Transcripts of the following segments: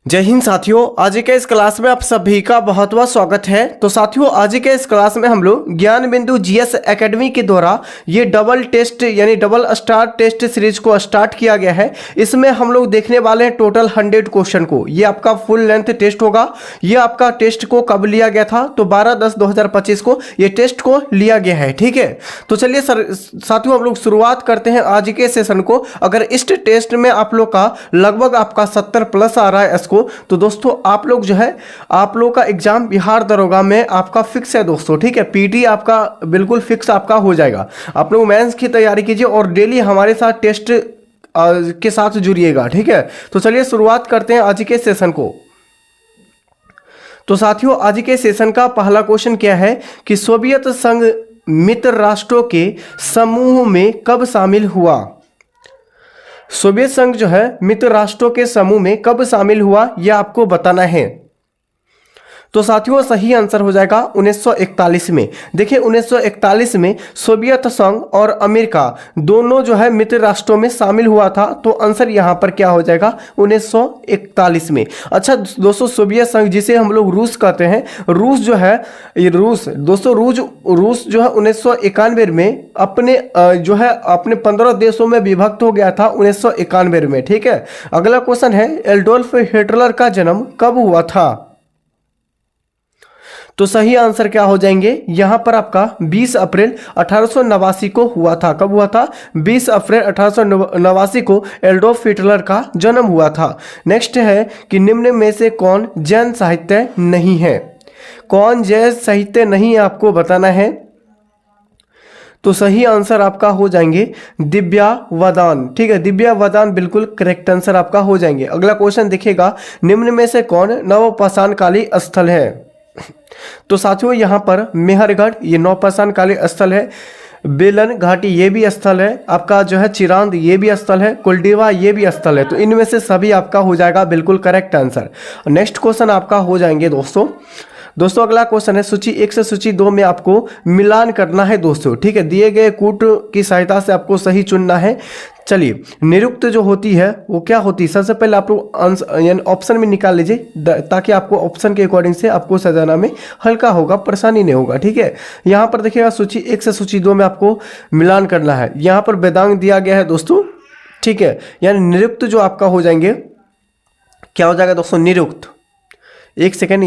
जय हिंद साथियों, आज के इस क्लास में आप सभी का बहुत बहुत स्वागत है। तो साथियों, आज के इस क्लास में हम लोग ज्ञान बिंदु जीएस एकेडमी के द्वारा ये डबल टेस्ट यानी डबल स्टार टेस्ट सीरीज को स्टार्ट किया गया है। इसमें हम लोग देखने वाले हैं टोटल 100 क्वेश्चन को। ये आपका फुल लेंथ टेस्ट होगा। ये आपका टेस्ट को कब लिया गया था? तो 12/10/2025 को ये टेस्ट को लिया गया है। ठीक है, तो चलिए साथियों हम लोग शुरुआत करते हैं आज के सेशन को। अगर इस टेस्ट में आप लोग का लगभग आपका 70 प्लस आ रहा है तो दोस्तों आप लोग जो है आप लोग का एग्जाम बिहार दरोगा में आपका फिक्स है दोस्तों। ठीक है, पीटी आपका बिल्कुल फिक्स आपका हो जाएगा। आप लोग मेंस की तैयारी कीजिए और डेली हमारे साथ टेस्ट के साथ जुड़िएगा। ठीक है, तो चलिए शुरुआत करते हैं आज के सेशन को। तो साथियों आज के सेशन का पहला क्वेश्चन क्या है कि सोवियत संघ मित्र राष्ट्रों के समूह में कब शामिल हुआ? सोवियत संघ जो है मित्र राष्ट्रों के समूह में कब शामिल हुआ, यह आपको बताना है। तो साथियों सही आंसर हो जाएगा 1941 में। देखिए 1941 में सोवियत संघ और अमेरिका दोनों जो है मित्र राष्ट्रों में शामिल हुआ था। तो आंसर यहाँ पर क्या हो जाएगा? 1941 में। अच्छा दोस्तों, सोवियत संघ जिसे हम लोग रूस कहते हैं, रूस जो है ये रूस दोस्तों रूस जो है 1991 में अपने जो है अपने 15 देशों में विभक्त हो गया था 1991 में। ठीक है, अगला क्वेश्चन है एडोल्फ हिटलर का जन्म कब हुआ था? तो सही आंसर क्या हो जाएंगे यहां पर आपका 20 अप्रैल 1889 को हुआ था। कब हुआ था? 20 अप्रैल 1889 को एडोल्फ हिटलर का जन्म हुआ था। नेक्स्ट है कि निम्न में से कौन जैन साहित्य नहीं है? कौन जैन साहित्य नहीं है आपको बताना है। तो सही आंसर आपका हो जाएंगे दिव्यावदान। ठीक है, दिव्यावदान बिल्कुल करेक्ट आंसर आपका हो जाएंगे। अगला क्वेश्चन देखिएगा, निम्न में से कौन नवपाषाणकालीन स्थल है? तो साथियों यहाँ पर मेहरगढ़ ये नवपाषाणकालीन स्थल है। बेलन घाटी ये भी स्थल है। आपका जो है चिरांद ये भी स्थल है। कुलडीवा ये भी स्थल है। तो इनमें से सभी आपका हो जाएगा बिल्कुल करेक्ट आंसर। नेक्स्ट क्वेश्चन आपका हो जाएंगे दोस्तों अगला क्वेश्चन है सूची 1 से सूची 2 में आपको मिलान करना है दोस्तों। ठीक है, दिए गए कूट की सहायता से आपको सही चुनना है। चलिए, निरुक्त जो होती है वो क्या होती है? सबसे पहले आप लोग यानी ऑप्शन में निकाल लीजिए ताकि आपको ऑप्शन के अकॉर्डिंग से आपको सजाना में हल्का होगा, परेशानी नहीं होगा। ठीक है, यहाँ पर देखिएगा सूची 1 से सूची 2 में आपको मिलान करना है। यहाँ पर वेदांग दिया गया है दोस्तों। ठीक है, यानी निरुक्त जो आपका हो जाएंगे क्या हो जाएगा दोस्तों? निरुक्त। एक सेकेंड,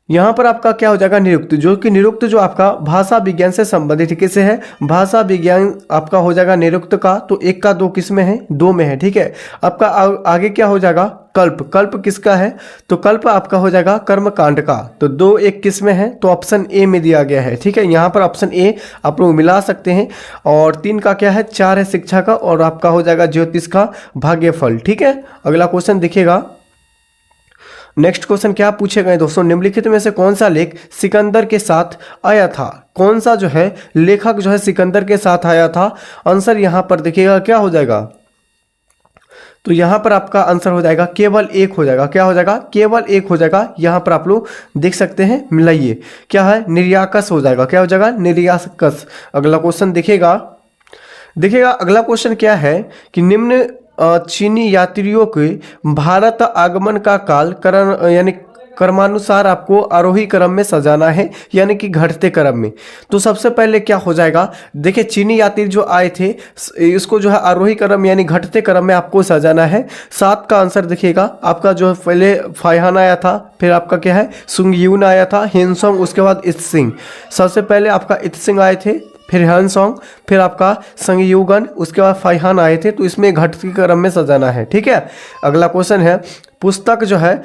यहाँ पर आपका क्या हो जाएगा? निरुक्त। जो कि निरुक्त जो आपका भाषा विज्ञान से संबंधित किससे है? भाषा विज्ञान आपका हो जाएगा निरुक्त का। तो 1 का 2 किस में है? 2 में है। ठीक है, आपका आगे क्या हो जाएगा? कल्प। कल्प किसका है? तो कल्प आपका हो जाएगा कर्मकांड का। तो 2 1 किस में है? तो ऑप्शन ए में दिया गया है। ठीक है, यहाँ पर ऑप्शन ए आप लोग मिला सकते हैं। और 3 का क्या है? 4 है शिक्षा का। और आपका हो जाएगा ज्योतिष का भाग्यफल। ठीक है, अगला क्वेश्चन देखिएगा। नेक्स्ट क्वेश्चन क्या पूछे गए दोस्तों? निम्नलिखित में से कौन सा लेख सिकंदर के साथ आया था? कौन सा जो है लेखक जो है सिकंदर के साथ आया था? आंसर यहां पर देखिएगा क्या हो जाएगा? तो यहां पर आपका आंसर हो जाएगा केवल 1 हो जाएगा। क्या हो जाएगा? केवल 1 हो जाएगा। यहां पर आप लोग देख सकते हैं, मिलाइए क्या है? निर्याकस हो जाएगा। क्या हो जाएगा? निर्याकस। अगला क्वेश्चन देखिएगा अगला क्वेश्चन क्या है कि निम्न चीनी यात्रियों के भारत आगमन का काल यानी क्रमानुसार आपको आरोही क्रम में सजाना है यानी कि घटते क्रम में। तो सबसे पहले क्या हो जाएगा? देखिए चीनी यात्री जो आए थे इसको जो है आरोही क्रम यानी घटते क्रम में आपको सजाना है। 7 का आंसर देखिएगा आपका जो है पहले फाइहान आया था, फिर आपका क्या है सुंगयून आया था, हेनसोंग, उसके बाद इत्सिंग। सबसे पहले आपका इत्सिंग आए थे, फिर हेनसोंग, फिर आपका संगयुगन, उसके बाद फाइहान आए थे। तो इसमें घटती क्रम में सजाना है। ठीक है, अगला क्वेश्चन है पुस्तक जो है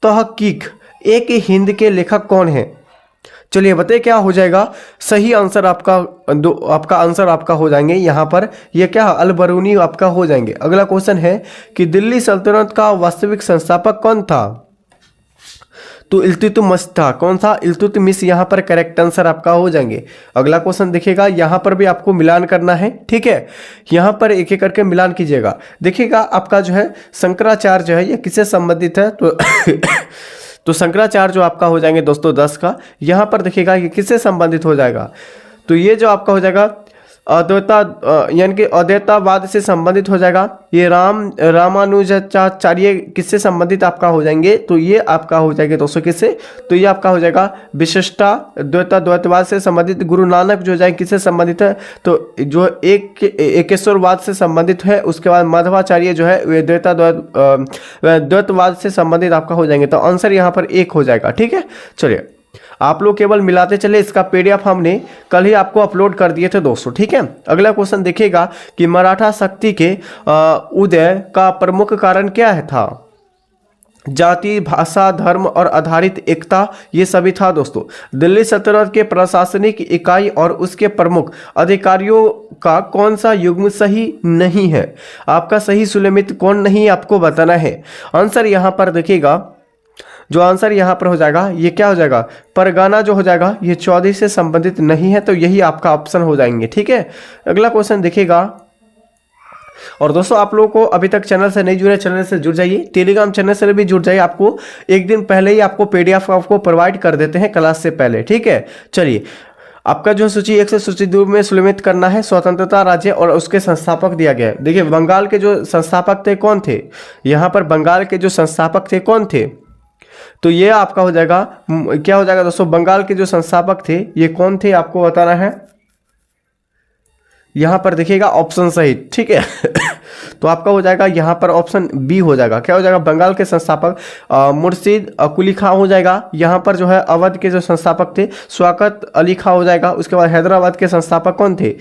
तहकीक एक हिंद के लेखक कौन है? चलिए बताइए क्या हो जाएगा? सही आंसर आपका आंसर आपका हो जाएंगे यहाँ पर ये क्या अल बरूनी आपका हो जाएंगे। अगला क्वेश्चन है कि दिल्ली सल्तनत का वास्तविक संस्थापक कौन था? तो इल्तुतमिश था। कौन सा? इल्तुतमिश। यहाँ पर करेक्ट आंसर आपका हो जाएंगे। अगला क्वेश्चन देखिएगा, यहाँ पर भी आपको मिलान करना है। ठीक है, यहाँ पर एक एक करके मिलान कीजिएगा। देखिएगा आपका जो है शंकराचार्य जो है ये किससे संबंधित है? तो शंकराचार्य जो आपका हो जाएंगे दोस्तों 10 का। यहाँ पर देखिएगा ये किससे संबंधित हो जाएगा? तो ये जो आपका हो जाएगा अद्वैता यानी कि अद्वैतावाद से संबंधित हो जाएगा। ये रामानुजाचार्य किससे संबंधित आपका हो जाएंगे, तो ये आपका हो जाएगा दोस्तों किससे, तो ये आपका हो जाएगा विशिष्टा द्वैतवाद से संबंधित। गुरु नानक जो जाए किससे संबंधित है, तो जो एकेश्वरवाद से संबंधित है। उसके बाद माधवाचार्य जो है वे द्वैतवाद से संबंधित आपका हो जाएंगे। तो आंसर यहाँ पर एक हो जाएगा। ठीक है, चलिए आप लोग केवल मिलाते चले। इसका पीडीएफ हमने कल ही आपको अपलोड कर दिए थे दोस्तों। ठीक है, अगला क्वेश्चन देखिएगा कि मराठा शक्ति के उदय का प्रमुख कारण क्या है था। जाति, भाषा, धर्म और आधारित एकता, ये सभी था दोस्तों। दिल्ली सल्तनत के प्रशासनिक इकाई और उसके प्रमुख अधिकारियों का कौन सा युग्म सही नहीं है। आपका सही सुलेमित कौन नहीं आपको बताना है। आंसर यहाँ पर देखिएगा, जो आंसर यहाँ पर हो जाएगा ये क्या हो जाएगा, परगाना जो हो जाएगा ये चौधरी से संबंधित नहीं है, तो यही आपका ऑप्शन हो जाएंगे। ठीक है, अगला क्वेश्चन देखिएगा। और दोस्तों आप लोगों को अभी तक चैनल से नहीं जुड़े, चैनल से जुड़ जाइए, टेलीग्राम चैनल से भी जुड़ जाइए। आपको एक दिन पहले ही आपको पीडीएफ आपको प्रोवाइड कर देते हैं क्लास से पहले। ठीक है, चलिए आपका जो सूची 1 से सूची 2 में सुलमित करना है। स्वतंत्रता राज्य और उसके संस्थापक दिया गया है। देखिए बंगाल के जो संस्थापक थे कौन थे, यहाँ पर बंगाल के जो संस्थापक थे कौन थे, तो ये आपका हो जाएगा क्या हो जाएगा दोस्तों, बंगाल के जो संस्थापक थे ये कौन थे आपको बताना है। यहां पर देखिएगा ऑप्शन सही। ठीक है तो आपका हो जाएगा यहां पर ऑप्शन बी हो जाएगा। क्या हो जाएगा, बंगाल के संस्थापक मुर्शिद कुली खां हो जाएगा। यहां पर जो है अवध के जो संस्थापक थे शौकत अली खां हो जाएगा। उसके बाद हैदराबाद के संस्थापक कौन थे,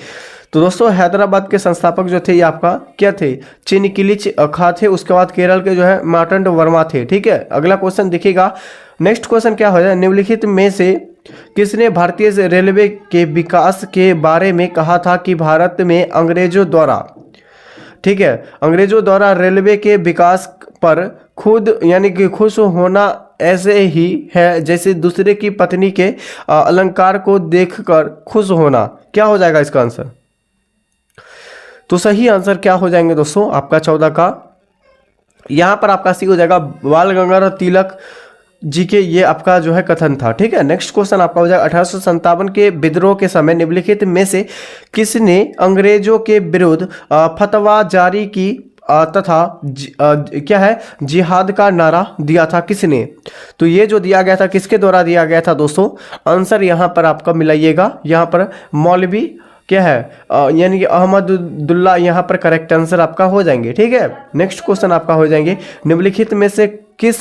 तो दोस्तों हैदराबाद के संस्थापक जो थे ये आपका क्या थे, चिनकिलिच खां थे। उसके बाद केरल के जो है मार्तंड वर्मा थे। ठीक है, अगला क्वेश्चन देखिएगा। नेक्स्ट क्वेश्चन क्या हो जाए, निम्नलिखित में से किसने भारतीय रेलवे के विकास के बारे में कहा था कि भारत में अंग्रेजों द्वारा, ठीक है, अंग्रेजों द्वारा रेलवे के विकास पर खुद यानी कि खुश होना ऐसे ही है जैसे दूसरे की पत्नी के अलंकार को देखकर खुश होना। क्या हो जाएगा इसका आंसर, तो सही आंसर क्या हो जाएंगे दोस्तों आपका 14 का, यहां पर आपका सी हो जाएगा बाल गंगाधर तिलक जी के ये आपका जो है कथन था। ठीक है, नेक्स्ट क्वेश्चन आपका हो जाएगा 1857 के विद्रोह के समय निम्नलिखित में से किसने अंग्रेजों के विरुद्ध फतवा जारी की तथा क्या है जिहाद का नारा दिया था, किसने, तो ये जो दिया गया था किसके द्वारा दिया गया था दोस्तों। आंसर यहाँ पर आपका मिलाइएगा, यहाँ पर मौलवी क्या है यानी कि अहमदुल्ला यहाँ पर करेक्ट आंसर आपका हो जाएंगे। ठीक है, नेक्स्ट क्वेश्चन आपका हो जाएंगे निम्नलिखित में से किस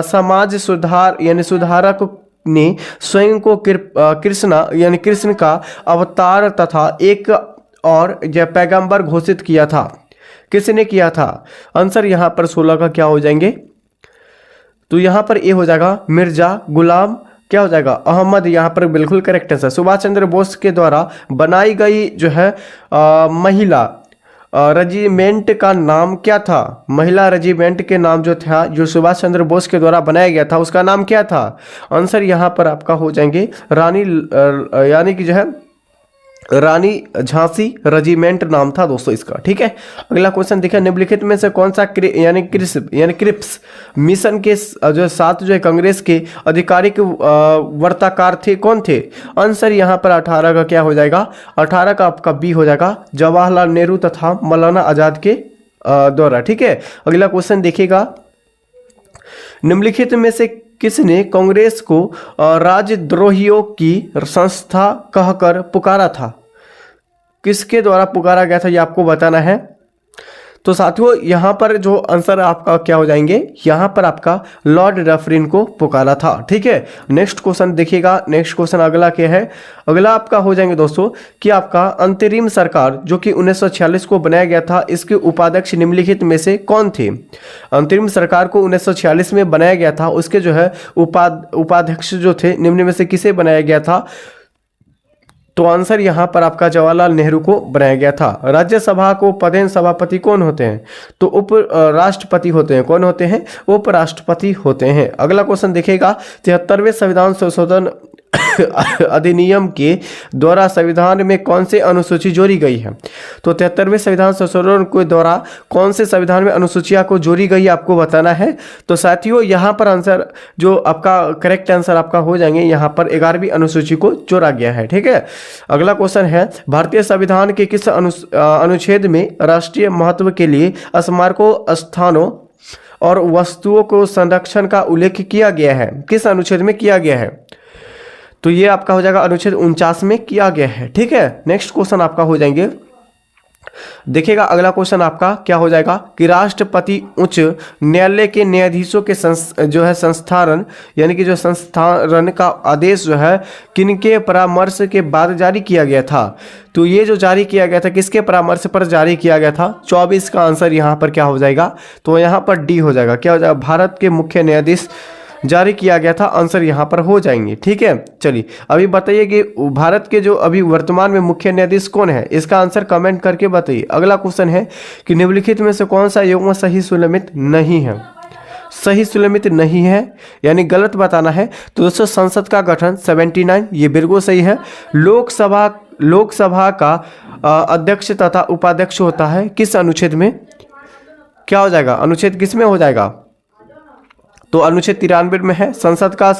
समाज सुधार यानी सुधारक ने स्वयं को कृष्णा यानी कृष्ण का अवतार तथा एक और पैगंबर घोषित किया था, किसने किया था। आंसर यहाँ पर 16 का क्या हो जाएंगे, तो यहाँ पर ए हो जाएगा मिर्जा गुलाम क्या हो जाएगा अहमद, यहाँ पर बिल्कुल करेक्ट आंसर। सुभाष चंद्र बोस के द्वारा बनाई गई जो है महिला रेजिमेंट का नाम क्या था, महिला रेजिमेंट के नाम जो था जो सुभाष चंद्र बोस के द्वारा बनाया गया था उसका नाम क्या था। आंसर यहाँ पर आपका हो जाएंगे रानी यानी कि जो है रानी झांसी रेजिमेंट नाम था दोस्तों इसका। ठीक है, अगला क्वेश्चन देखिए निम्नलिखित में से कौन सा यानी क्रिप्स मिशन के जो 7 जो है कांग्रेस के आधिकारिक वार्ताकार थे कौन थे। आंसर यहाँ पर 18 का क्या हो जाएगा, 18 का आपका बी हो जाएगा जवाहरलाल नेहरू तथा मौलाना आजाद के द्वारा। ठीक है, अगला क्वेश्चन देखिएगा निम्नलिखित में से किसने कांग्रेस को राजद्रोहियों की संस्था कहकर पुकारा था, किसके द्वारा पुकारा गया था ये आपको बताना है। तो साथियों यहाँ पर जो आंसर आपका क्या हो जाएंगे, यहाँ पर आपका लॉर्ड डफरिन को पुकारा था। ठीक है, नेक्स्ट क्वेश्चन देखिएगा। नेक्स्ट क्वेश्चन अगला क्या है, अगला आपका हो जाएंगे दोस्तों कि आपका अंतरिम सरकार जो कि 1946 को बनाया गया था इसके उपाध्यक्ष निम्नलिखित में से कौन थे। अंतरिम सरकार को 1946 में बनाया गया था, उसके जो है उपाध्यक्ष जो थे निम्न में से किसे बनाया गया था, तो आंसर यहाँ पर आपका जवाहरलाल नेहरू को बनाया गया था। राज्यसभा को प्रधान सभापति कौन होते हैं, तो उप राष्ट्रपति होते हैं। कौन होते हैं, उपराष्ट्रपति होते हैं। अगला क्वेश्चन देखिएगा 73वें संविधान संशोधन अधिनियम के द्वारा संविधान में कौन से अनुसूची जोड़ी गई है? तो 73वें संविधान संशोधन के द्वारा कौन से संविधान में अनुसूचियां को जोड़ी गई आपको बताना है। तो साथियों यहाँ पर आंसर जो आपका करेक्ट आंसर आपका हो जाएंगे, यहाँ पर 11वीं अनुसूची को जोड़ा गया है। ठीक है, अगला क्वेश्चन है भारतीय संविधान के किस अनुच्छेद में राष्ट्रीय महत्व के लिए स्मारकों, स्थानों और वस्तुओं को संरक्षण का उल्लेख किया गया है? किस अनुच्छेद में किया गया है? तो ये आपका हो जाएगा अनुच्छेद 49 में किया गया है। ठीक है, नेक्स्ट क्वेश्चन आपका हो जाएंगे, देखिएगा अगला क्वेश्चन आपका क्या हो जाएगा कि राष्ट्रपति उच्च न्यायालय के न्यायाधीशों के जो है संस्थान यानी कि जो संस्थान का आदेश जो है किनके परामर्श के बाद जारी किया गया था? तो ये जो जारी किया गया था किसके परामर्श पर जारी किया गया था? 24 का आंसर यहाँ पर क्या हो जाएगा? तो यहाँ पर डी हो जाएगा। क्या हो जाएगा? भारत के मुख्य न्यायाधीश जारी किया गया था, आंसर यहाँ पर हो जाएंगे। ठीक है, चलिए अभी बताइए कि भारत के जो अभी वर्तमान में मुख्य न्यायाधीश कौन है, इसका आंसर कमेंट करके बताइए। अगला क्वेश्चन है कि निम्नलिखित में से कौन सा युग्म सही सुलमित नहीं है? सही सुलमित नहीं है यानी गलत बताना है। तो दोस्तों संसद का गठन 79 ये बिल्कुल सही है। लोकसभा का अध्यक्ष तथा उपाध्यक्ष होता है किस अनुच्छेद में? क्या हो जाएगा? अनुच्छेद किस में हो जाएगा? तो अनुच्छेद 93 में है। संसद का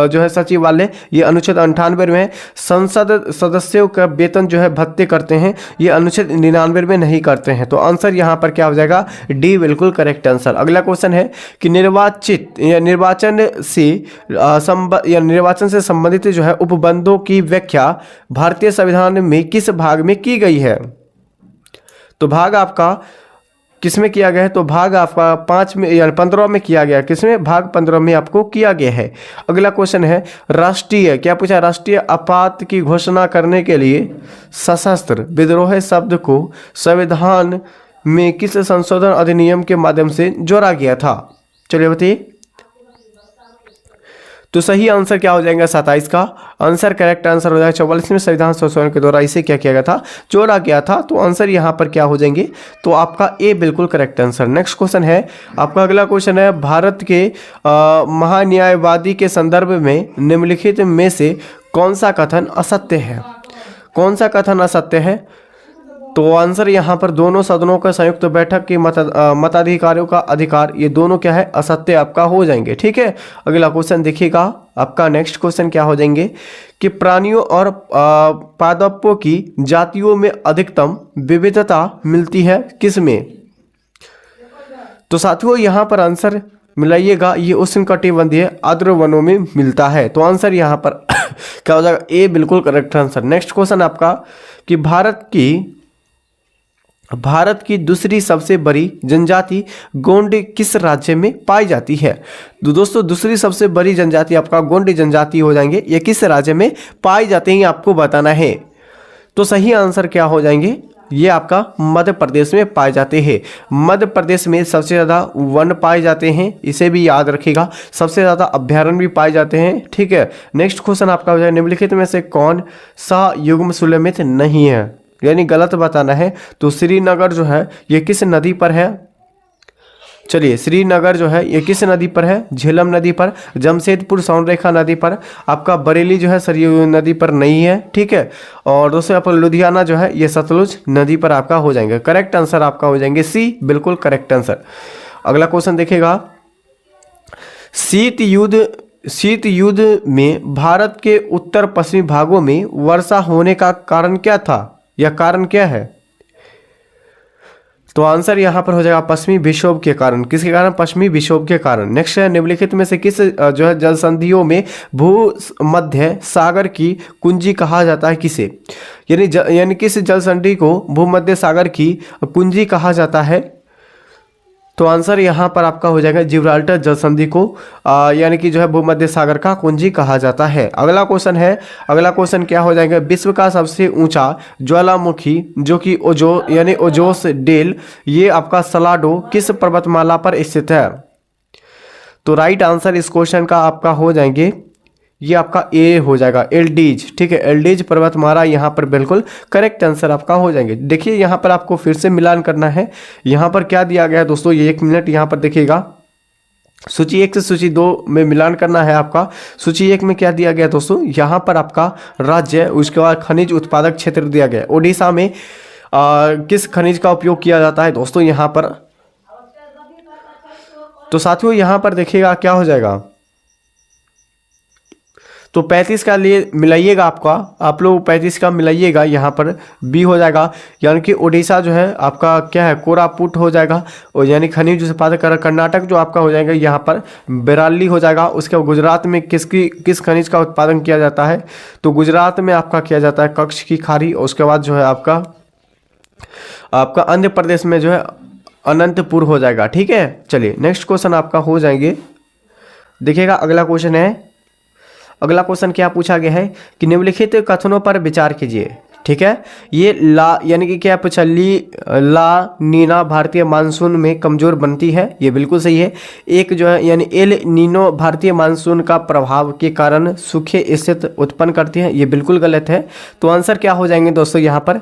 जो है सचिवालय ये अनुच्छेद 98 में है। संसद सदस्यों का वेतन जो है भत्ते करते हैं ये अनुच्छेद 99 में नहीं करते हैं। तो आंसर यहाँ पर क्या हो जाएगा? डी बिल्कुल करेक्ट आंसर। अगला क्वेश्चन है कि निर्वाचन से संबंधित जो है उपबंधों की व्याख्या भारतीय संविधान में किस भाग में की गई है? तो भाग आपका किस में किया गया है? तो भाग आपका 5 में या 15 में किया गया। किसमें? भाग 15 में आपको किया गया है। अगला क्वेश्चन है राष्ट्रीय, क्या पूछा? राष्ट्रीय आपात की घोषणा करने के लिए सशस्त्र विद्रोह शब्द को संविधान में किस संशोधन अधिनियम के माध्यम से जोड़ा गया था? चलिए बताइए। तो सही आंसर क्या हो जाएगा? 27 का आंसर करेक्ट आंसर हो जाएगा। 44वें संविधान संशोधन के द्वारा इसे क्या किया गया था? जोड़ा गया था। तो आंसर यहाँ पर क्या हो जाएंगे? तो आपका ए बिल्कुल करेक्ट आंसर। नेक्स्ट क्वेश्चन है आपका, अगला क्वेश्चन है भारत के महान्यायवादी के संदर्भ में निम्नलिखित में से कौन सा कथन असत्य है? कौन सा कथन असत्य है? तो आंसर यहाँ पर दोनों सदनों का संयुक्त बैठक के मताधिकारियों का अधिकार, ये दोनों क्या है? असत्य आपका हो जाएंगे। ठीक है, अगला क्वेश्चन देखिएगा आपका। नेक्स्ट क्वेश्चन क्या हो जाएंगे कि प्राणियों और पादपों की जातियों में अधिकतम विविधता मिलती है किसमें? तो साथियों यहाँ पर आंसर मिलाइएगा, ये उष्णकटिबंधीय आर्द्र वनों में मिलता है। तो आंसर यहाँ पर क्या हो जाएगा? ए बिल्कुल करेक्ट आंसर। नेक्स्ट क्वेश्चन आपका कि भारत की दूसरी सबसे बड़ी जनजाति गोंड किस राज्य में पाई जाती है? तो दोस्तों दूसरी सबसे बड़ी जनजाति आपका गोंड जनजाति हो जाएंगे। ये किस राज्य में पाई जाते हैं आपको बताना है। तो सही आंसर क्या हो जाएंगे? ये आपका मध्य प्रदेश में पाए जाते हैं। मध्य प्रदेश में सबसे ज़्यादा वन पाए जाते हैं, इसे भी याद रखिएगा। सबसे ज़्यादा अभ्यारण्य भी पाए जाते हैं। ठीक है, नेक्स्ट क्वेश्चन आपका हो जाएगा निम्नलिखित में से कौन सा युग्म सुलमित नहीं है? यानी गलत बताना है। तो श्रीनगर जो है ये किस नदी पर है? चलिए श्रीनगर जो है ये किस नदी पर है? झेलम नदी पर। जमशेदपुर सोनरेखा नदी पर। आपका बरेली जो है सरयू नदी पर नहीं है। ठीक है, और दोस्तों आपका लुधियाना जो है ये सतलुज नदी पर आपका हो जाएंगे। करेक्ट आंसर आपका हो जाएंगे सी बिल्कुल करेक्ट आंसर। अगला क्वेश्चन देखिएगा, शीत युद्ध में भारत के उत्तर पश्चिमी भागों में वर्षा होने का कारण क्या था या कारण क्या है? तो आंसर यहाँ पर हो जाएगा पश्चिमी विक्षोभ के कारण। किसके कारण? पश्चिमी विक्षोभ के कारण। नेक्स्ट है निम्नलिखित में से किस जो है जल संधियों में भूमध्य सागर की कुंजी कहा जाता है? किसे? यानी किस जल संधि को भूमध्य सागर की कुंजी कहा जाता है? तो आंसर यहाँ पर आपका हो जाएगा जिब्राल्टर जल संधि को यानी कि जो है भूमध्य सागर का कुंजी कहा जाता है। अगला क्वेश्चन क्या हो जाएगा? विश्व का सबसे ऊंचा ज्वालामुखी जो कि ओजोस डेल ये आपका सलाडो किस पर्वतमाला पर स्थित है? तो राइट आंसर इस क्वेश्चन का आपका हो जाएंगे ये आपका ए हो जाएगा एल्डीज। ठीक है, एल्डीज पर्वतमाला यहाँ पर बिल्कुल करेक्ट आंसर आपका हो जाएंगे। देखिए यहाँ पर आपको फिर से मिलान करना है। यहाँ पर क्या दिया गया है दोस्तों? ये 1 मिनट यहाँ पर देखिएगा, सूची 1 से सूची 2 में मिलान करना है आपका। सूची 1 में क्या दिया गया दोस्तों, यहाँ पर आपका राज्य, उसके बाद खनिज उत्पादक क्षेत्र दिया गया। ओडिशा में किस खनिज का उपयोग किया जाता है दोस्तों यहाँ पर। तो साथियों यहाँ पर देखिएगा क्या हो जाएगा, तो 35 का लिए मिलाइएगा आपका, आप लोग 35 का मिलाइएगा, यहाँ पर बी हो जाएगा। यानी कि ओडिशा जो है आपका क्या है, कोरापुट हो जाएगा, और यानी खनिज उत्पादक कर्नाटक जो आपका हो जाएगा यहाँ पर बेराली हो जाएगा। उसके गुजरात में किस खनिज का उत्पादन किया जाता है, तो गुजरात में आपका किया जाता है कच्छ की खाड़ी। उसके बाद जो है आपका आंध्र प्रदेश में जो है अनंतपुर हो जाएगा। ठीक है, चलिए नेक्स्ट क्वेश्चन आपका हो जाएंगे। देखिएगा अगला क्वेश्चन है, अगला क्वेश्चन क्या पूछा गया है कि निम्नलिखित कथनों पर विचार कीजिए। ठीक है, ये ला यानी कि क्या पूछा, ला नीना भारतीय मानसून में कमजोर बनती है, ये बिल्कुल सही है। एक जो है यानी एल नीनो भारतीय मानसून का प्रभाव के कारण सूखे स्थिति उत्पन्न करती है, ये बिल्कुल गलत है। तो आंसर क्या हो जाएंगे दोस्तों, यहाँ पर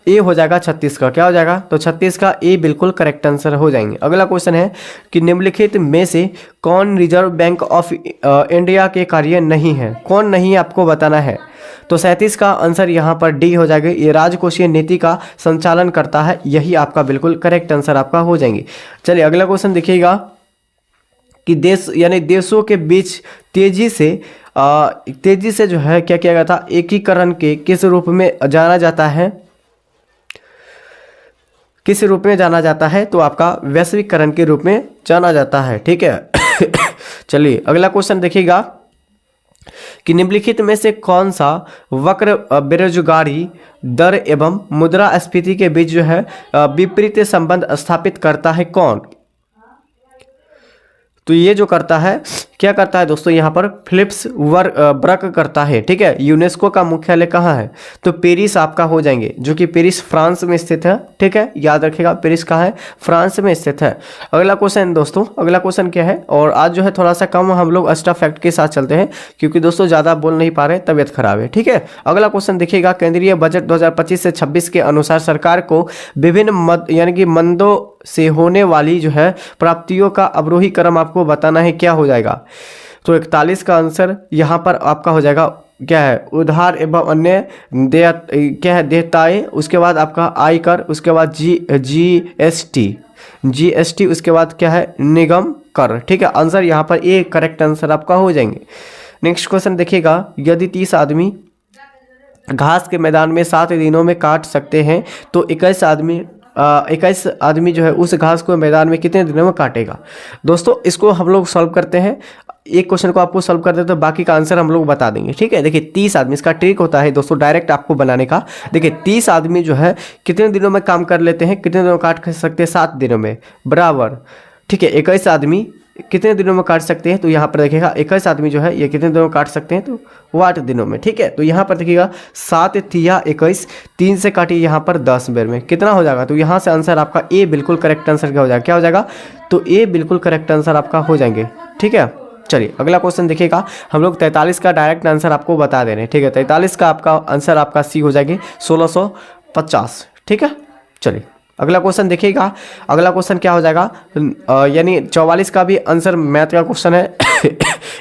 ए हो जाएगा 36 का। क्या हो जाएगा, तो 36 का ए बिल्कुल करेक्ट आंसर हो जाएंगे। अगला क्वेश्चन है कि निम्नलिखित में से कौन रिजर्व बैंक ऑफ इंडिया के कार्य नहीं है, कौन नहीं आपको बताना है। तो 37 का आंसर यहाँ पर डी हो जाएगा, ये राजकोषीय नीति का संचालन करता है, यही आपका बिल्कुल करेक्ट आंसर आपका हो जाएंगे। चलिए अगला क्वेश्चन देखिएगा कि देश यानी देशों के बीच तेजी से जो है क्या किया गया था, एकीकरण के किस रूप में जाना जाता है, किस रूप में जाना जाता है, तो आपका वैश्वीकरण के रूप में जाना जाता है। ठीक है चलिए अगला क्वेश्चन देखिएगा कि निम्नलिखित में से कौन सा वक्र बेरोजगारी दर एवं मुद्रास्फीति के बीच जो है विपरीत संबंध स्थापित करता है, कौन। तो ये जो करता है, क्या करता है दोस्तों, यहाँ पर फिलिप्स वर्क करता है। ठीक है, यूनेस्को का मुख्यालय कहाँ है, तो पेरिस आपका हो जाएंगे, जो कि पेरिस फ्रांस में स्थित है। ठीक है, याद रखिएगा पेरिस कहाँ है, फ्रांस में स्थित है। अगला क्वेश्चन दोस्तों, अगला क्वेश्चन क्या है, और आज जो है थोड़ा सा कम हम लोग एक्स्ट्रा फैक्ट के साथ चलते हैं, क्योंकि दोस्तों ज़्यादा बोल नहीं पा रहे, तबियत खराब है। ठीक है, अगला क्वेश्चन देखिएगा, केंद्रीय बजट 2025 से 26 के अनुसार सरकार को विभिन्न यानी कि मंदों से होने वाली जो है प्राप्तियों का अवरोही क्रम आपको बताना है, क्या हो जाएगा। तो 41 का आंसर यहाँ पर आपका हो जाएगा, क्या है, उधार एवं अन्य क्या है, देयताएं, उसके बाद आपका आयकर, उसके बाद जीएसटी, उसके बाद क्या है, निगम कर। ठीक है, आंसर यहाँ पर ए करेक्ट आंसर आपका हो जाएंगे। नेक्स्ट क्वेश्चन देखिएगा, यदि 30 आदमी घास के मैदान में 7 दिनों में काट सकते हैं, तो 21 आदमी जो है उस घास को मैदान में कितने दिनों में काटेगा। दोस्तों इसको हम लोग सॉल्व करते हैं, एक क्वेश्चन को आपको सॉल्व कर देते तो बाकी का आंसर हम लोग बता देंगे। ठीक है, देखिए 30 आदमी, इसका ट्रिक होता है दोस्तों डायरेक्ट आपको बनाने का। देखिए 30 आदमी जो है कितने दिनों में काम कर लेते हैं, कितने दिनों में काट सकते हैं, 7 दिनों में, बराबर। ठीक है, 21 आदमी कितने दिनों में काट सकते हैं, तो यहाँ पर देखिएगा 21 आदमी जो है ये कितने दिनों में काट सकते हैं, तो वो 8 दिनों में। ठीक है, तो यहाँ पर देखिएगा 7 तिया 21, 3 से काटिए यहाँ पर 10 बेर में कितना हो जाएगा, तो यहाँ से आंसर आपका ए बिल्कुल करेक्ट आंसर क्या हो जाएगा, क्या हो जाएगा, तो ए बिल्कुल करेक्ट आंसर आपका हो जाएंगे। ठीक है, चलिए अगला क्वेश्चन देखिएगा, हम लोग 43 का डायरेक्ट आंसर आपको बता दे रहे हैं। ठीक है, 43 का आपका आंसर आपका सी हो जाएगी 1650। ठीक है, चलिए अगला क्वेश्चन देखिएगा, अगला क्वेश्चन क्या हो जाएगा, यानी 44 का भी आंसर मैथ का क्वेश्चन है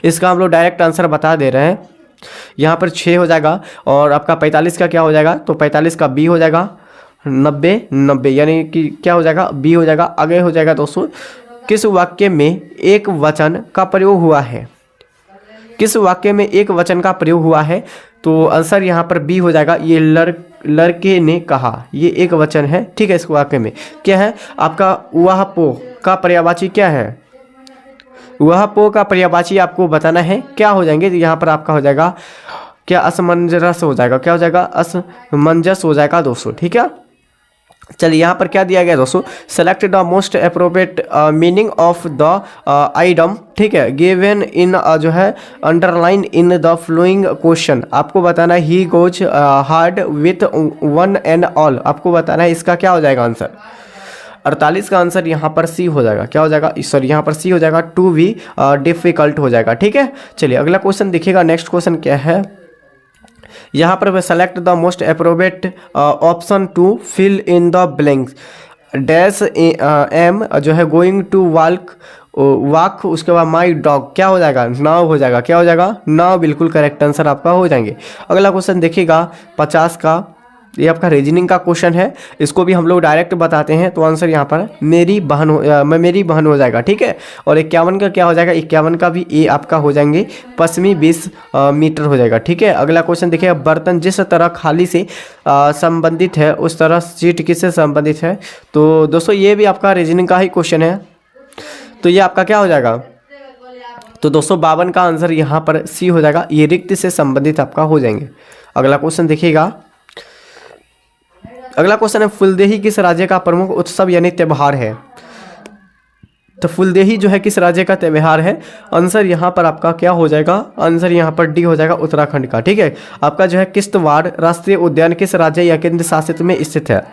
इसका हम लोग डायरेक्ट आंसर बता दे रहे हैं, यहाँ पर 6 हो जाएगा। और आपका 45 का क्या हो जाएगा, तो 45 का बी हो जाएगा, 90 यानी कि क्या हो जाएगा, बी हो जाएगा। आगे हो जाएगा दोस्तों, किस वाक्य में एक वचन का प्रयोग हुआ है, किस वाक्य में एक वचन का प्रयोग हुआ है, तो आंसर यहाँ पर बी हो जाएगा, ये लड़के ने कहा, ये एक वचन है। ठीक है, इस वाक्य में क्या है आपका, वह पो का पर्यायवाची क्या है, वह पो का पर्यायवाची आपको बताना है, क्या हो जाएंगे, तो यहाँ पर आपका हो जाएगा क्या, असमंजस हो जाएगा, क्या हो जाएगा, असमंजस हो जाएगा दोस्तों। ठीक है, चलिए यहाँ पर क्या दिया गया दोस्तों, select the most appropriate meaning of the item. ठीक है, गिवन इन जो है underline in the flowing question, आपको बताना है he goes hard with one and all, आपको बताना है इसका क्या हो जाएगा आंसर। 48 का आंसर यहाँ पर सी हो जाएगा, क्या हो जाएगा, सॉरी यहाँ पर सी हो जाएगा, टू बी डिफिकल्ट हो जाएगा। ठीक है, चलिए अगला क्वेश्चन देखिएगा, नेक्स्ट क्वेश्चन क्या है, यहाँ पर select the most appropriate option to fill in the blanks, dash m जो है गोइंग टू वॉक वाक, उसके बाद माई डॉग, क्या हो जाएगा, नाव हो जाएगा, क्या हो जाएगा, नाव, बिल्कुल करेक्ट आंसर आपका हो जाएंगे। अगला क्वेश्चन देखिएगा 50 का, ये आपका रीजनिंग का क्वेश्चन है, इसको भी हम लोग डायरेक्ट बताते हैं, तो आंसर यहाँ पर मेरी बहन मेरी बहन हो जाएगा, ठीक है। और 51 का क्या हो जाएगा, 51 का भी ए आपका हो जाएंगे पश्चिमी 20 मीटर हो जाएगा, ठीक है। अगला क्वेश्चन देखिए, बर्तन जिस तरह खाली से संबंधित है उस तरह सीट किससे संबंधित है। तो दोस्तों ये भी आपका रीजनिंग का ही क्वेश्चन है, तो ये आपका क्या हो जाएगा, तो 252 का आंसर यहाँ पर सी हो जाएगा, ये रिक्त से संबंधित आपका हो जाएंगे। अगला क्वेश्चन देखिएगा, अगला क्वेश्चन है फुलदेही किस राज्य का प्रमुख उत्सव यानी त्योहार है। तो फुलदेही जो है किस राज्य का त्योहार है, आंसर यहाँ पर आपका क्या हो जाएगा, आंसर यहाँ पर डी हो जाएगा उत्तराखंड का, ठीक है। आपका जो है किश्तवाड़ राष्ट्रीय उद्यान किस राज्य या केंद्र शासित में स्थित है।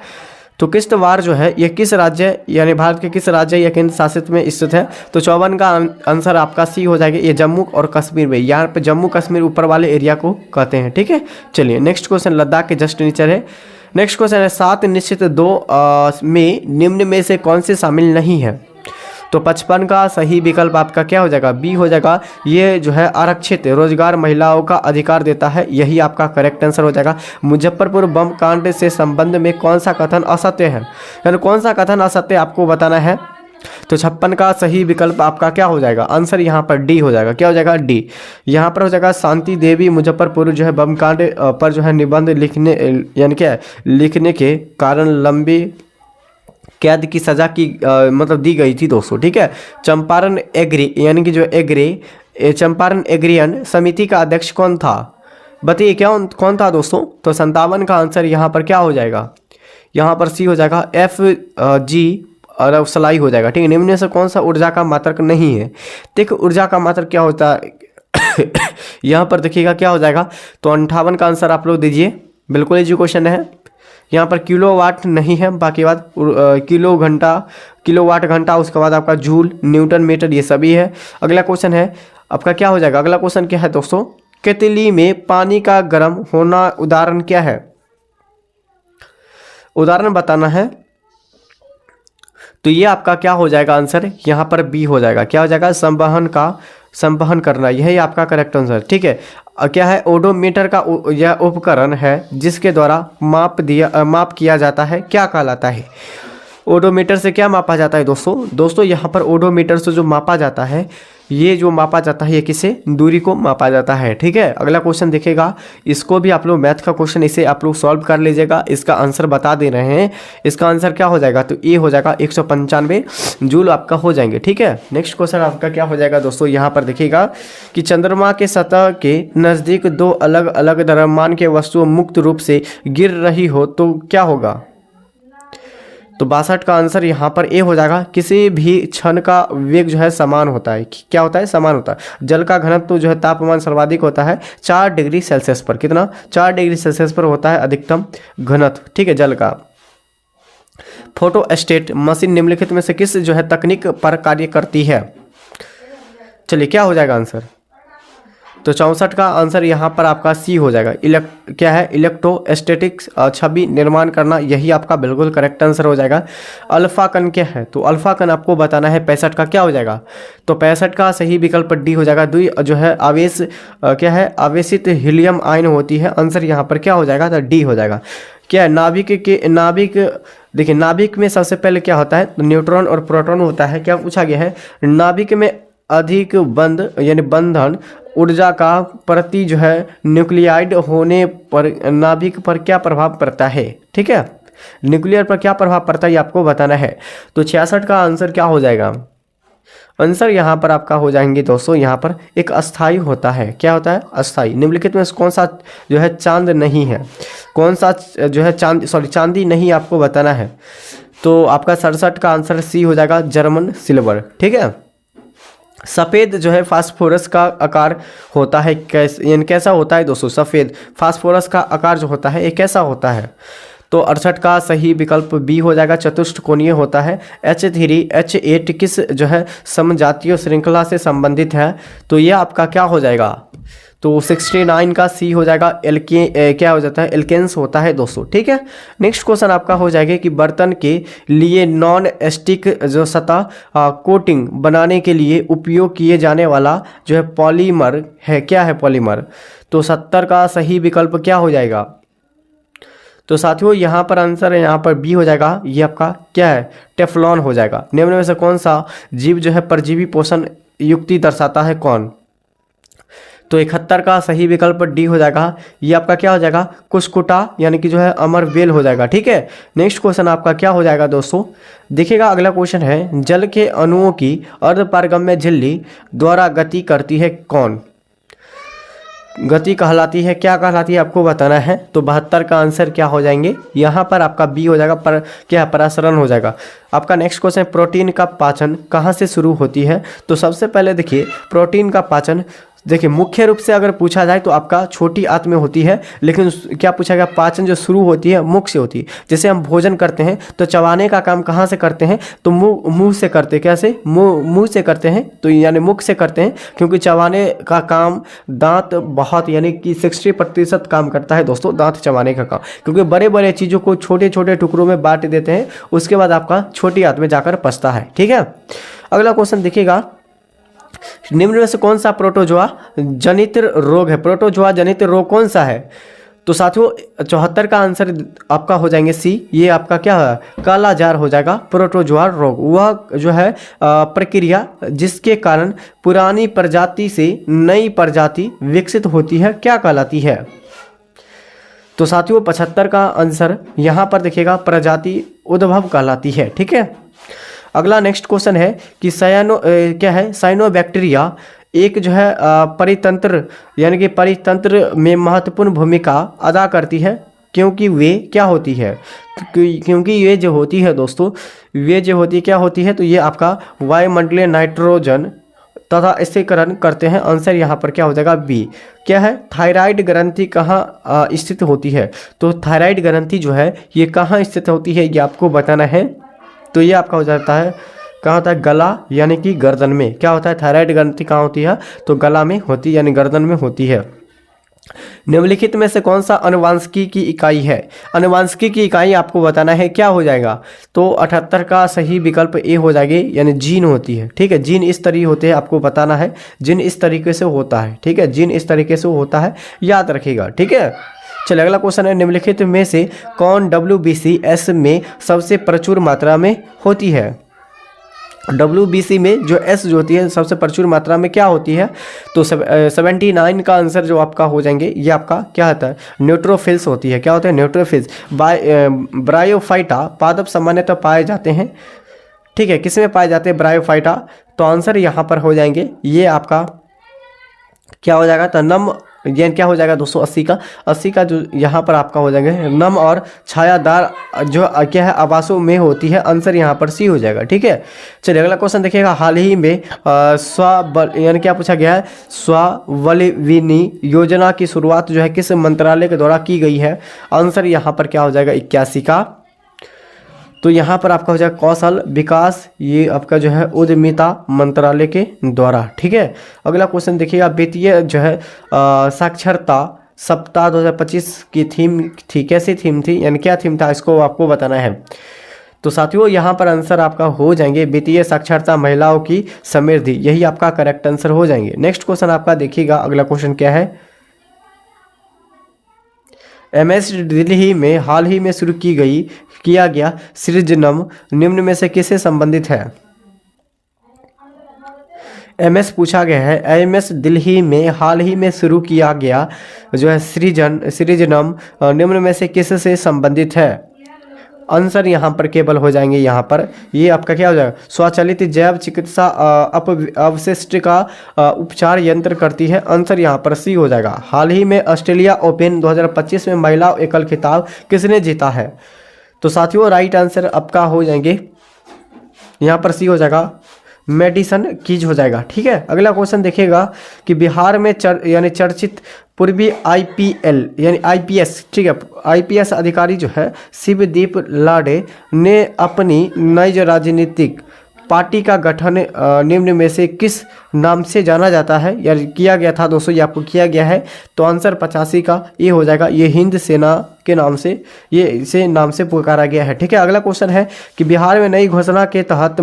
तो किश्तवाड़ जो है ये किस राज्य यानी भारत के किस राज्य या केंद्र शासित में स्थित है। तो 54 का आंसर आपका सी हो जाएगा, ये जम्मू और कश्मीर में, यहाँ पे जम्मू कश्मीर ऊपर वाले एरिया को कहते हैं, ठीक है। चलिए नेक्स्ट क्वेश्चन लद्दाख के जस्ट नीचे है। नेक्स्ट क्वेश्चन है 7 निश्चित 2 में निम्न में से कौन से शामिल नहीं है। तो 55 का सही विकल्प आपका क्या हो जाएगा, बी हो जाएगा, ये जो है आरक्षित रोजगार महिलाओं का अधिकार देता है, यही आपका करेक्ट आंसर हो जाएगा। मुजफ्फरपुर बम कांड से संबंध में कौन सा कथन असत्य है, यानी कौन सा कथन असत्य आपको बताना है। तो 56 का सही विकल्प आपका क्या हो जाएगा, आंसर यहाँ पर डी हो जाएगा, क्या हो जाएगा, डी। यहाँ पर हो जाएगा शांति देवी मुजफ्फरपुर जो है बम कांड पर जो है निबंध लिखने यानी क्या लिखने के कारण लंबी कैद की सज़ा की मतलब दी गई थी दोस्तों, ठीक है। चंपारण एग्री यानी कि जो चंपारण एग्रियन समिति का अध्यक्ष कौन था, बताइए क्या कौन था दोस्तों। तो 57 का आंसर यहाँ पर क्या हो जाएगा, यहाँ पर सी हो जाएगा, FG और सलाई हो जाएगा, ठीक है। निम्न में से कौन सा ऊर्जा का मात्रक नहीं है। देखो ऊर्जा का मात्रक क्या होता है यहाँ पर देखिएगा क्या हो जाएगा, तो 58 का आंसर आप लोग दीजिए, बिल्कुल इजी क्वेश्चन है। यहाँ पर किलोवाट नहीं है, बाकी बात किलोवाट घंटा, उसके बाद आपका जूल न्यूटन मीटर ये सभी है। अगला क्वेश्चन है आपका क्या हो जाएगा, अगला क्वेश्चन क्या है दोस्तों, केतली में पानी का गर्म होना उदाहरण क्या है, उदाहरण बताना है। तो ये आपका क्या हो जाएगा आंसर, यहाँ पर बी हो जाएगा, क्या हो जाएगा, संवहन करना, यही आपका करेक्ट आंसर, ठीक है। क्या है, ओडोमीटर का यह उपकरण है जिसके द्वारा माप किया जाता है, क्या कहलाता है। ओडोमीटर से क्या मापा जाता है दोस्तों यहाँ पर ओडोमीटर से जो मापा जाता है, ये जो मापा जाता है ये किसे, दूरी को मापा जाता है, ठीक है। अगला क्वेश्चन देखिएगा, इसको भी आप लोग मैथ का क्वेश्चन इसे आप लोग सॉल्व कर लीजिएगा, इसका आंसर बता दे रहे हैं। इसका आंसर क्या हो जाएगा, तो ये हो जाएगा 195 जूल आपका हो जाएंगे, ठीक है। नेक्स्ट क्वेश्चन आपका क्या हो जाएगा दोस्तों, यहाँ पर देखिएगा कि चंद्रमा के सतह के नज़दीक 2 अलग अलग द्रव्यमान के वस्तु मुक्त रूप से गिर रही हो तो क्या होगा। तो 62 का आंसर यहाँ पर ए हो जाएगा, किसी भी क्षण का वेग जो है समान होता है, क्या होता है, समान होता है। जल का घनत्व तो जो है तापमान सर्वाधिक होता है 4 डिग्री सेल्सियस पर, कितना, 4 डिग्री सेल्सियस पर होता है अधिकतम घनत्व, ठीक है, जल का। फोटोस्टेट मशीन निम्नलिखित में से किस जो है तकनीक पर कार्य करती है। चलिए क्या हो जाएगा आंसर, तो 64 का आंसर यहाँ पर आपका सी हो जाएगा, क्या है, इलेक्ट्रोस्टैटिक्स छवि निर्माण करना, यही आपका बिल्कुल करेक्ट आंसर हो जाएगा। अल्फा कण क्या है, तो अल्फा कण आपको बताना है, 65 का क्या हो जाएगा, तो 65 का सही विकल्प डी हो जाएगा। दुई जो है आवेश क्या है, आवेशित हीलियम आयन होती है, आंसर यहाँ पर क्या हो जाएगा, तो डी हो जाएगा। क्या है, नाभिक देखिए नाभिक में सबसे पहले क्या होता है, तो न्यूट्रॉन और प्रोटॉन होता है। क्या पूछा गया है, नाभिक में अधिक यानी बंधन ऊर्जा का प्रति जो है न्यूक्लियाइड होने पर नाभिक पर क्या प्रभाव पड़ता है, ठीक है, न्यूक्लियर पर क्या प्रभाव पड़ता है ये आपको बताना है। तो 66 का आंसर क्या हो जाएगा, आंसर यहाँ पर आपका हो जाएंगे दोस्तों, यहाँ पर एक अस्थाई होता है, क्या होता है, अस्थाई। निम्नलिखित में कौन सा जो है चांद नहीं है, कौन सा जो है चांदी नहीं आपको बताना है। तो आपका 67 का आंसर सी हो जाएगा, जर्मन सिल्वर, ठीक है। सफ़ेद जो है फास्फोरस का आकार होता है कैसा होता है दोस्तों, सफ़ेद फास्फोरस का आकार जो होता है ये कैसा होता है। तो 68 का सही विकल्प बी हो जाएगा, चतुष्कोणीय होता है। H3 H8 किस जो है समजातीय श्रृंखला से संबंधित है, तो ये आपका क्या हो जाएगा, तो 69 का सी हो जाएगा क्या हो जाता है, एल्केन्स होता है दोस्तों। ठीक है, नेक्स्ट क्वेश्चन आपका हो जाएगा कि बर्तन के लिए नॉन स्टिक जो सतह कोटिंग बनाने के लिए उपयोग किए जाने वाला जो है पॉलीमर है, क्या है पॉलीमर। तो 70 का सही विकल्प क्या हो जाएगा। तो साथियों यहाँ पर आंसर है, यहाँ पर बी हो जाएगा, ये आपका क्या है, टेफ्लॉन हो जाएगा। निम्न में से कौन सा जीव जो है परजीवी पोषण युक्ति दर्शाता है, कौन। तो 71 का सही विकल्प डी हो जाएगा, ये आपका क्या हो जाएगा, कुस्कुटा यानी कि जो है अमर बेल हो जाएगा। ठीक है, नेक्स्ट क्वेश्चन आपका क्या हो जाएगा दोस्तों, देखिएगा अगला क्वेश्चन है, जल के अणुओं की अर्धपारगम्य झिल्ली द्वारा गति करती है कौन, गति कहलाती है, क्या कहलाती है आपको बताना है। तो 72 का आंसर क्या हो जाएंगे, यहाँ पर आपका बी हो जाएगा, पर क्या परासरण हो जाएगा। आपका नेक्स्ट क्वेश्चन, प्रोटीन का पाचन कहाँ से शुरू होती है। तो सबसे पहले देखिए प्रोटीन का पाचन, देखिए मुख्य रूप से अगर पूछा जाए तो आपका छोटी आंत में होती है, लेकिन क्या पूछा गया, पाचन जो शुरू होती है मुख से होती है। जैसे हम भोजन करते हैं तो चबाने का काम कहाँ से करते हैं, तो मुंह से करते हैं, कैसे, मुंह से करते हैं, तो यानी मुख से करते हैं, क्योंकि चबाने का काम दांत बहुत यानी कि 60% काम करता है दोस्तों, दांत चबाने का काम, क्योंकि बड़े बड़े चीज़ों को छोटे छोटे टुकड़ों में बांट देते हैं, उसके बाद आपका छोटी आंत में जाकर पचता है। ठीक है, अगला क्वेश्चन देखिएगा, निम्न में से कौन सा प्रोटोजोआ जनित रोग है, प्रोटोजोआ जनित रोग कौन सा है। तो साथियों 74 का आंसर आपका हो जाएंगे सी, ये आपका क्या है, कालाजार हो जाएगा। प्रोटोजोआ रोग वह जो है प्रक्रिया जिसके कारण पुरानी प्रजाति से नई प्रजाति विकसित होती है, क्या कहलाती है। तो साथियों 75 का आंसर यहाँ पर देखिएगा, प्रजाति उद्भव कहलाती है। ठीक है, अगला नेक्स्ट क्वेश्चन है कि क्या है, साइनोबैक्टीरिया एक जो है परितंत्र यानी कि परितंत्र में महत्वपूर्ण भूमिका अदा करती है, क्योंकि वे क्या होती है, क्योंकि ये जो होती है दोस्तों, वे जो होती है क्या होती है, तो ये आपका वायुमंडलीय नाइट्रोजन तथा स्थिरीकरण करते हैं। आंसर यहाँ पर क्या हो जाएगा, बी। क्या है, थायराइड ग्रंथि कहाँ स्थित होती है। तो थायराइड ग्रंथि जो है ये कहाँ स्थित होती है, ये आपको बताना है। तो ये आपका हो जाता है, कहाँ होता है, गला यानी कि गर्दन में। क्या होता है, थायराइड ग्रंथि कहाँ होती है, तो गला में होती है, यानी गर्दन में होती है। निम्नलिखित में से कौन सा अनुवांशिकी की इकाई है, अनुवांशिकी की इकाई आपको बताना है, क्या हो जाएगा। तो 78 का सही विकल्प ए हो जाएगी, यानी जीन होती है। ठीक है, जीन इस तरीके होते हैं, आपको बताना है, जीन इस तरीके से होता है। ठीक है, जीन इस तरीके से होता है, याद रखिएगा। ठीक है, चलिए अगला क्वेश्चन है, निम्नलिखित में से कौन WBCS में सबसे प्रचुर मात्रा में होती है। WBC में जो S जो होती है सबसे प्रचुर मात्रा में क्या होती है। तो 79 का आंसर जो आपका हो जाएंगे, ये आपका क्या होता है, न्यूट्रोफिल्स होती है। क्या होता है, न्यूट्रोफिल्स। ब्रायोफाइटा पादप सामान्यतः पाए जाते हैं। ठीक है, किस में पाए जाते हैं, ब्रायोफाइटा। तो आंसर यहाँ पर हो जाएंगे, ये आपका क्या हो जाएगा, तो नम, ये क्या हो जाएगा दोस्तों, 80 का जो यहाँ पर आपका हो जाएंगे, नम और छायादार जो क्या है आवासों में होती है। आंसर यहाँ पर सी हो जाएगा। ठीक है, चलिए अगला क्वेश्चन देखिएगा, हाल ही में यानी क्या पूछा गया है, स्वावलंबनी योजना की शुरुआत जो है किस मंत्रालय के द्वारा की गई है। आंसर यहाँ पर क्या हो जाएगा, 81 का। तो यहाँ पर आपका हो जाएगा कौशल विकास, ये आपका जो है उद्यमिता मंत्रालय के द्वारा। ठीक है, अगला क्वेश्चन देखिएगा, वित्तीय जो है साक्षरता सप्ताह 2025 की थीम थी, कैसी थीम थी, यानी क्या थीम था, इसको आपको बताना है। तो साथियों यहाँ पर आंसर आपका हो जाएंगे, वित्तीय साक्षरता महिलाओं की समृद्धि, यही आपका करेक्ट आंसर हो जाएंगे। नेक्स्ट क्वेश्चन आपका देखिएगा, अगला क्वेश्चन क्या है, MS दिल्ली में हाल ही में शुरू किया गया सृजनम निम्न में से किससे संबंधित है। MS पूछा गया है, MS दिल्ली में हाल ही में शुरू किया गया जो है सृजनम निम्न में से किससे संबंधित है। आंसर यहाँ पर केवल हो जाएंगे, यहाँ पर ये आपका क्या हो जाएगा, स्वचालित जैव चिकित्सा अवशिष्ट का उपचार यंत्र करती है। आंसर यहाँ पर सी हो जाएगा। हाल ही में ऑस्ट्रेलिया ओपन 2025 में महिला एकल खिताब किसने जीता है। तो साथियों राइट आंसर आपका हो जाएंगे, यहाँ पर सी हो जाएगा, मेडिसन कीज हो जाएगा। ठीक है, अगला क्वेश्चन देखिएगा कि बिहार में यानी चर्चित पूर्वी IPL यानी IPS, ठीक है, IPS अधिकारी जो है शिवदीप लाडे ने अपनी नई जो राजनीतिक पार्टी का गठन निम्न में से किस नाम से जाना जाता है या किया गया था दोस्तों, ये आपको किया गया है। तो आंसर 85 का ये हो जाएगा, ये हिंद सेना के नाम से, ये इसे नाम से पुकारा गया है। ठीक है, अगला क्वेश्चन है कि बिहार में नई घोषणा के तहत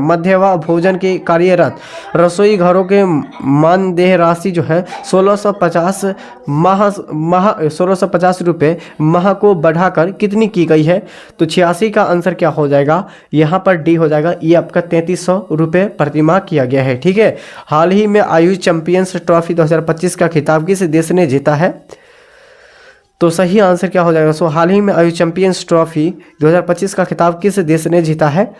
मध्यवा भोजन के कार्यरत रसोई घरों के मानदेय राशि जो है 1650 रुपये माह को बढ़ाकर कितनी की गई है। तो 86 का आंसर क्या हो जाएगा, यहाँ पर डी हो जाएगा, ये आपका 3300 रुपये प्रतिमाह किया गया है। ठीक है, हाल ही में आयुष चैंपियंस ट्रॉफी 2025 का खिताब किस देश ने जीता है। तो सही आंसर क्या हो जाएगा, सो हाल ही में आयुष चैंपियंस ट्रॉफी 2025 का खिताब किस देश ने जीता है।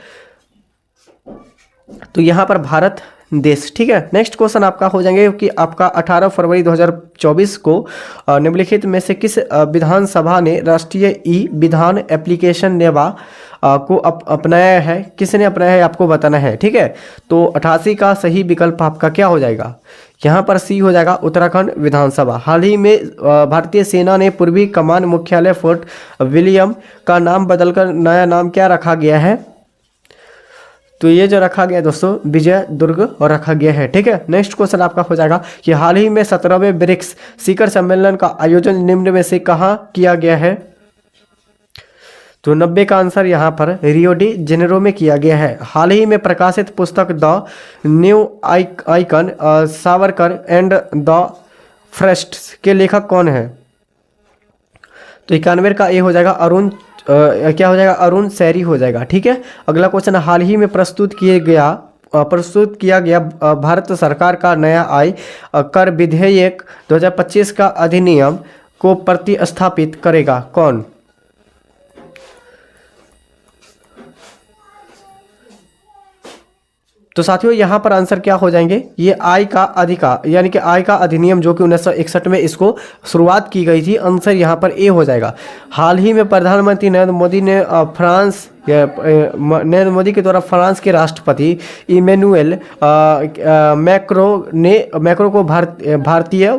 तो यहाँ पर भारत देश। ठीक है, नेक्स्ट क्वेश्चन आपका हो जाएंगे कि आपका 18 फरवरी 2024 को निम्नलिखित में से किस विधानसभा ने राष्ट्रीय ई विधान एप्लीकेशन नेवा को अपनाया है, किसने अपनाया है आपको बताना है। ठीक है, तो 88 का सही विकल्प आपका क्या हो जाएगा, यहाँ पर सी हो जाएगा, उत्तराखंड विधानसभा। हाल ही में भारतीय सेना ने पूर्वी कमान मुख्यालय फोर्ट विलियम का नाम बदलकर नया नाम क्या रखा गया है। तो ये जो रखा गया दोस्तों विजय दुर्ग और रखा गया है। ठीक है, नेक्स्ट क्वेश्चन आपका हो जाएगा कि हाल ही में 17वें ब्रिक्स शिखर सम्मेलन का आयोजन निम्न में से कहाँ किया गया है। तो 90 का आंसर यहाँ पर रियो डी जेनेरो में किया गया है। हाल ही में प्रकाशित पुस्तक the new icon Savarkar and the फ्रेस्ट के लेखक कौन है। तो 91 का ये हो जाएगा अरुण क्या हो जाएगा, अरुण सैरी हो जाएगा। ठीक है, अगला क्वेश्चन, हाल ही में प्रस्तुत किया गया भारत सरकार का नया आय कर विधेयक 2025 का अधिनियम को प्रतिस्थापित करेगा कौन। तो साथियों यहाँ पर आंसर क्या हो जाएंगे, ये आय का अधिकार यानी कि आय का अधिनियम जो कि 1961 में इसको शुरुआत की गई थी, आंसर यहाँ पर ए हो जाएगा। हाल ही में प्रधानमंत्री नरेंद्र मोदी के द्वारा फ्रांस के राष्ट्रपति इमैनुएल मैक्रो को भारतीय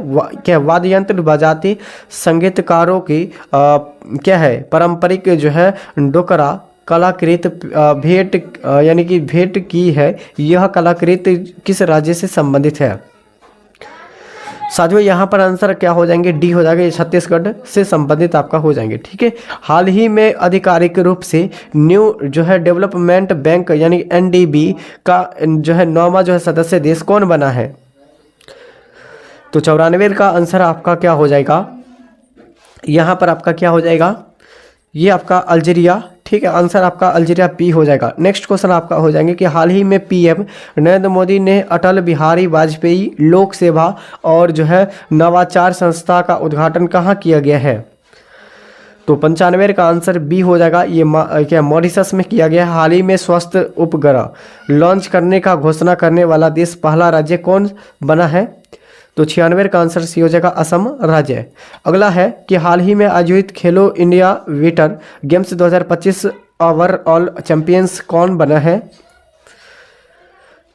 वाद्ययंत्र बजाते संगीतकारों की क्या है पारंपरिक जो है डोकरा कलाकृत भेंट की है। यह कलाकृत किस राज्य से संबंधित है। साथियों यहाँ पर आंसर क्या हो जाएंगे, डी हो जाएगा, छत्तीसगढ़ से संबंधित आपका हो जाएंगे। ठीक है, हाल ही में आधिकारिक रूप से न्यू जो है डेवलपमेंट बैंक यानी एनडीबी का जो है 9वां जो है सदस्य देश कौन बना है। तो 94 का आंसर आपका क्या हो जाएगा, यहाँ पर आपका क्या हो जाएगा, ये आपका अल्जीरिया। ठीक है, आंसर आपका अल्जीरिया पी हो जाएगा। नेक्स्ट क्वेश्चन आपका हो जाएंगे कि हाल ही में पीएम नरेंद्र मोदी ने अटल बिहारी वाजपेयी लोक सेवा और जो है नवाचार संस्था का उद्घाटन कहाँ किया गया है। तो 95 का आंसर बी हो जाएगा, ये क्या मॉरिशस में किया गया है। हाल ही में स्वास्थ्य उपग्रह लॉन्च करने का घोषणा करने वाला देश पहला राज्य कौन बना है। तो 96 का आंसर सी हो जाएगा, असम राज्य। अगला है कि हाल ही में आयोजित खेलो India winter games 2025 overall champions कौन बना है।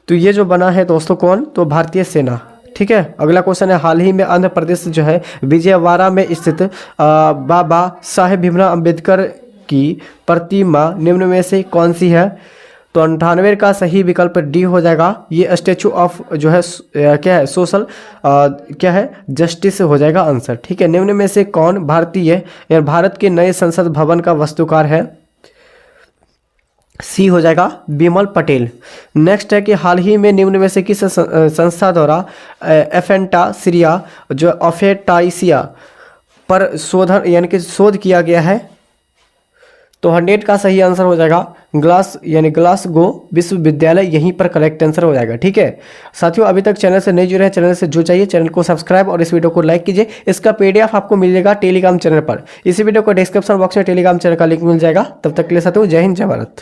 तो ये जो बना है दोस्तों कौन, तो भारतीय सेना। ठीक है, अगला क्वेश्चन है, हाल ही में आंध्र प्रदेश जो है विजयवाड़ा में स्थित बाबा साहेब भीमराव अंबेडकर की प्रतिमा निम्न में से कौन सी है। तो 98 का सही विकल्प डी हो जाएगा, ये स्टैचू ऑफ जो है क्या है सोशल क्या है जस्टिस हो जाएगा आंसर। ठीक है, निम्न में से कौन भारत के नए संसद भवन का वास्तुकार है। सी हो जाएगा बिमल पटेल। नेक्स्ट है कि हाल ही में निम्न में से किस संस्था द्वारा एफेंटासिया जो ऑफेटाइसिया पर शोध किया गया है। तो 100 का सही आंसर हो जाएगा ग्लासगो विश्वविद्यालय, यहीं पर करेक्ट आंसर हो जाएगा। ठीक है साथियों, अभी तक चैनल से नहीं जुड़े हैं, चैनल से जुड़ जाइए, चैनल को सब्सक्राइब और इस वीडियो को लाइक कीजिए। इसका पीडीएफ आपको मिलेगा टेलीग्राम चैनल पर। इसी वीडियो को डिस्क्रिप्शन बॉक्स में टेलीग्राम चैनल का लिंक मिल जाएगा। तब तक के लिए साथियों जय हिंद जय भारत।